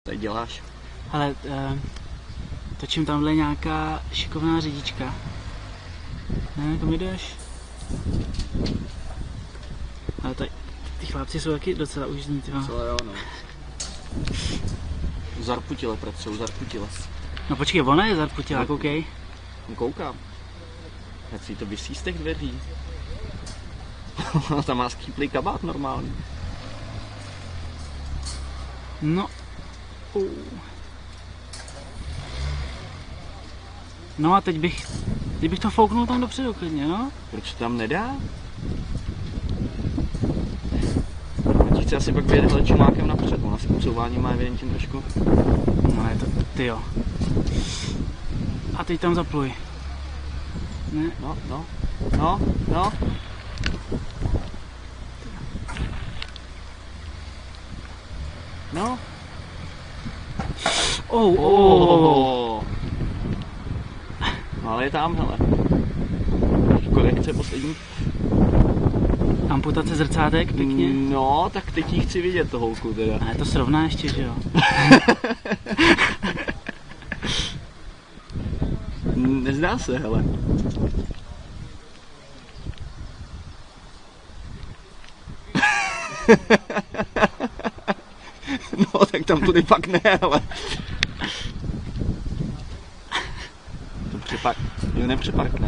Co děláš? Ale točím tamhle nějaká šikovná řidička. Ne, kam jdeš? Ale ty chlapci jsou taky docela užitní, tyva. Co jo, no. Zarputile pracují, zarputile. No počkej, ona je zarputila, koukej. Koukám. Jak si to visí z těch dveří. Tam má skýplý kabát normální. No. No a teď bych to fouknul tam dopředu klidně, no. Proč to tam nedá? A ti chce asi pak vyjet hele čumákem napřed, ona si posouvání má evidentně trošku. No je to, tyjo. A teď tam zapluj. Ne? No. No. No ale je tam, hele. Korekce poslední. Amputace zrcátek, pěkně. No, tak teď jí chci vidět, to holku teda. Ale to srovná ještě, že jo? Nezdá se, hele. No, tak tam tudy pak ne, ale. To nepřeparkne.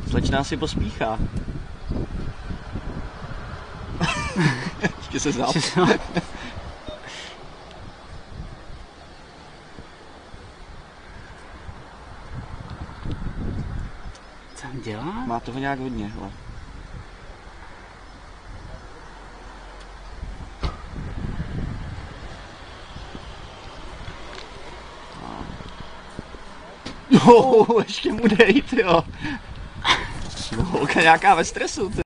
Slečná si pospíchá. Ještě se záp. Co tam dělá? Má toho nějak hodně, hele. Jo, ještě mu dej, tyjo. No, holka nějaká ve stresu, ty.